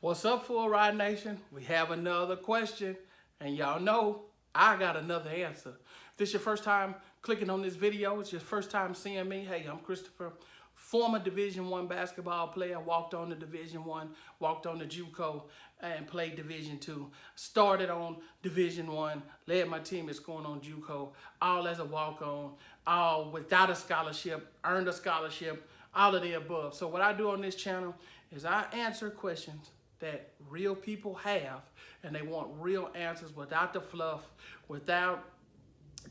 What's up, Full Ride Nation? We have another question, and y'all know I got another answer. If this is your first time clicking on this video, it's your first time seeing me. Hey, I'm Christopher, former Division I basketball player, walked on to Division I, walked on to JUCO, and played Division II. Started on Division I, led my team at scoring on JUCO, all as a walk-on, all without a scholarship, earned a scholarship, all of the above. So what I do on this channel is I answer questions that real people have, and they want real answers without the fluff, without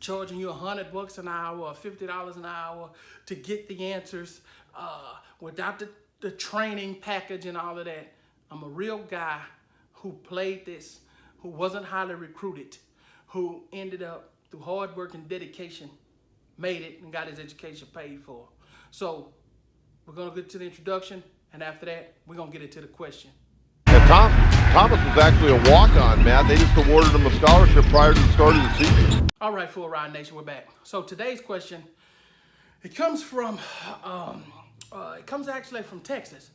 charging you $100 an hour or $50 an hour to get the answers, without the training package and all of that. I'm a real guy who played this, who wasn't highly recruited, who ended up through hard work and dedication, made it and got his education paid for. So we're gonna get to the introduction, and after that, we're gonna get into the question. Thomas was actually a walk-on, Matt. They just awarded him a scholarship prior to the start of the season. All right, Full Ride Nation, we're back. So today's question, it comes from, it comes actually from Texas.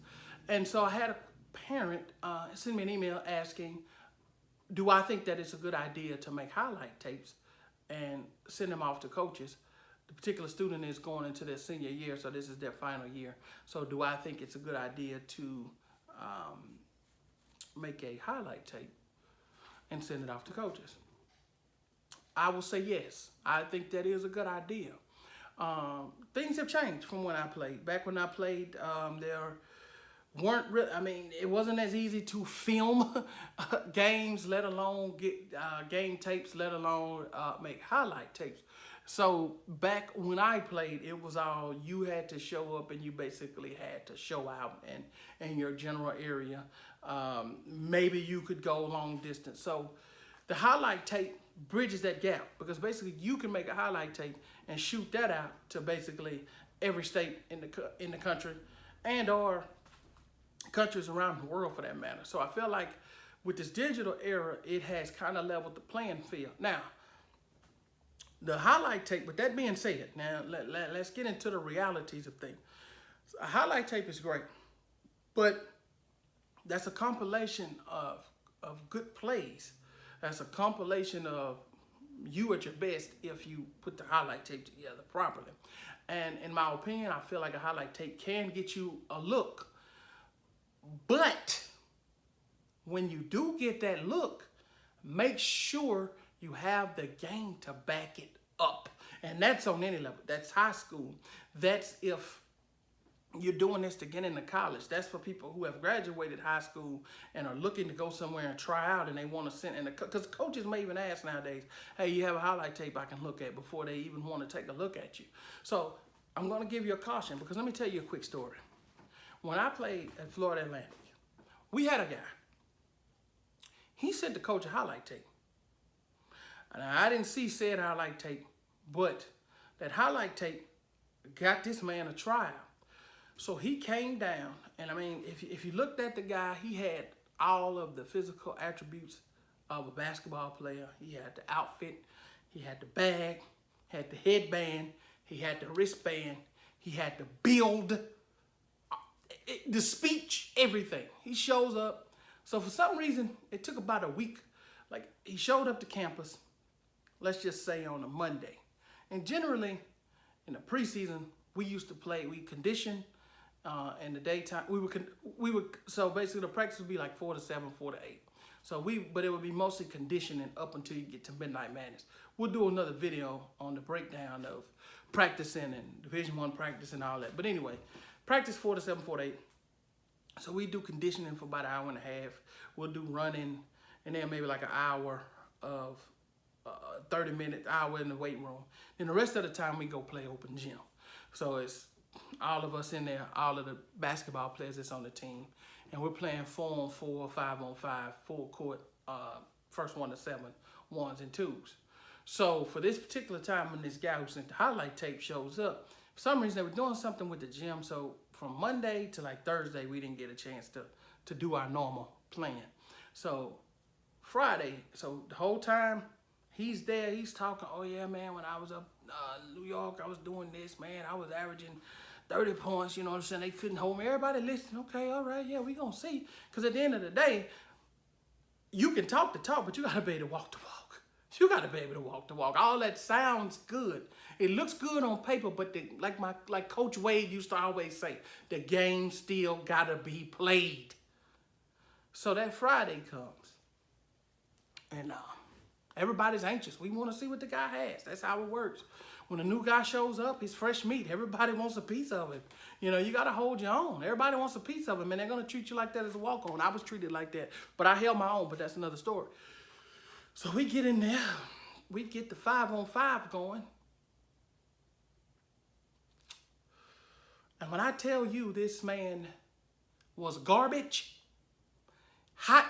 And so I had a parent send me an email asking, do I think that it's a good idea to make highlight tapes and send them off to coaches? The particular student is going into their senior year, so this is their final year. So do I think it's a good idea to make a highlight tape and send it off to coaches? I will say yes. I think that is a good idea. Things have changed from when I played. Back when I played, there weren't really, it wasn't as easy to film games, let alone get game tapes, let alone make highlight tapes. So back when I played, it was all you had to show up, and you basically had to show out in your general area. Maybe you could go long distance. So the highlight tape bridges that gap, because basically you can make a highlight tape and shoot that out to basically every state in the country, and or countries around the world for that matter. So I feel like with this digital era, it has kind of leveled the playing field. Now, the highlight tape, with that being said, now let's get into the realities of things. A highlight tape is great, but that's a compilation of good plays. That's a compilation of you at your best if you put the highlight tape together properly. And in my opinion, I feel like a highlight tape can get you a look. But when you do get that look, make sure you have the game to back it up. And that's on any level. That's high school. That's if you're doing this to get into college. That's for people who have graduated high school and are looking to go somewhere and try out, and they want to send in, because coaches may even ask nowadays, hey, you have a highlight tape I can look at, before they even want to take a look at you. So I'm going to give you a caution, because let me tell you a quick story. When I played at Florida Atlantic, we had a guy. He sent the coach a highlight tape. And I didn't see said highlight tape, but that highlight tape got this man a tryout. So he came down, and if you looked at the guy, he had all of the physical attributes of a basketball player. He had the outfit, he had the bag, had the headband, he had the wristband, he had the build, the speech, everything. He shows up. So for some reason, it took about a week. Like, he showed up to campus, let's just say on a Monday. And generally, in the preseason, we used to play, we conditioned in the daytime. So basically the practice would be like 4 to 7, 4 to 8. But it would be mostly conditioning up until you get to Midnight Madness. We'll do another video on the breakdown of practicing and Division I practice and all that. But anyway, practice 4 to 7, 4 to 8. So we do conditioning for about an hour and a half. We'll do running, and then maybe like an hour of 30 minutes, hour in the weight room. Then the rest of the time we go play open gym. So it's all of us in there, all of the basketball players that's on the team. And we're playing 4-on-4, 5-on-5, full court, first 1 to 7, 1s and 2s. So for this particular time, when this guy who sent the highlight tape shows up, for some reason they were doing something with the gym. So from Monday to like Thursday, we didn't get a chance to do our normal plan. So Friday, so the whole time he's there, he's talking, oh yeah, man, when I was up New York, I was doing this, man. I was averaging 30 points, you know what I'm saying? They couldn't hold me. Everybody listening, okay, all right, yeah, we gonna see. Because at the end of the day, you can talk the talk, but you gotta be able to walk the walk. You gotta be able to walk the walk. All that sounds good. It looks good on paper, but like Coach Wade used to always say, the game still gotta be played. So that Friday comes, and everybody's anxious. We want to see what the guy has. That's how it works. When a new guy shows up, he's fresh meat. Everybody wants a piece of him. You know, you got to hold your own. Everybody wants a piece of him, and they're going to treat you like that as a walk-on. I was treated like that, but I held my own, but that's another story. So we get in there. We get the 5-on-5 going. And when I tell you this man was garbage, hot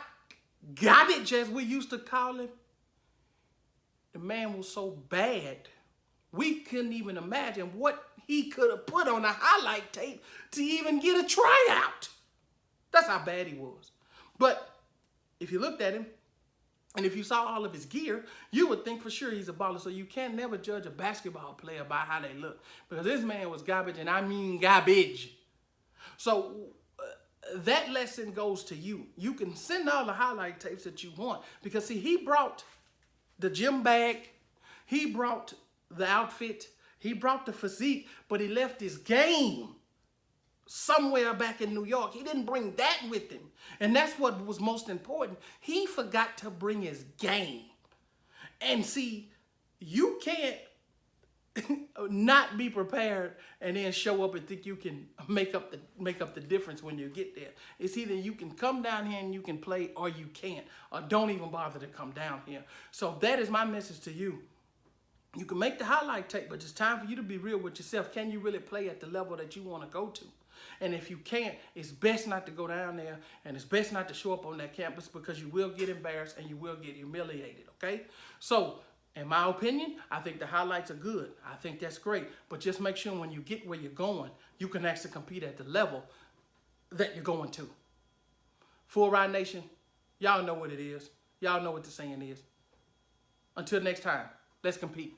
garbage as we used to call him, the man was so bad, we couldn't even imagine what he could have put on a highlight tape to even get a tryout. That's how bad he was. But if you looked at him, and if you saw all of his gear, you would think for sure he's a baller. So you can't never judge a basketball player by how they look. Because this man was garbage, and I mean garbage. So that lesson goes to you. You can send all the highlight tapes that you want. Because see, he brought the gym bag, he brought the outfit, he brought the physique, but he left his game somewhere back in New York. He didn't bring that with him. And that's what was most important. He forgot to bring his game. And see, you can't not be prepared and then show up and think you can make up the difference when you get there. It's either you can come down here and you can play, or you can't, or don't even bother to come down here. So that is my message to you. You can make the highlight tape, but it's time for you to be real with yourself. Can you really play at the level that you want to go to? And if you can't, it's best not to go down there, and it's best not to show up on that campus, because you will get embarrassed and you will get humiliated, okay? So, in my opinion, I think the highlights are good. I think that's great. But just make sure when you get where you're going, you can actually compete at the level that you're going to. Full Ride Nation, y'all know what it is. Y'all know what the saying is. Until next time, let's compete.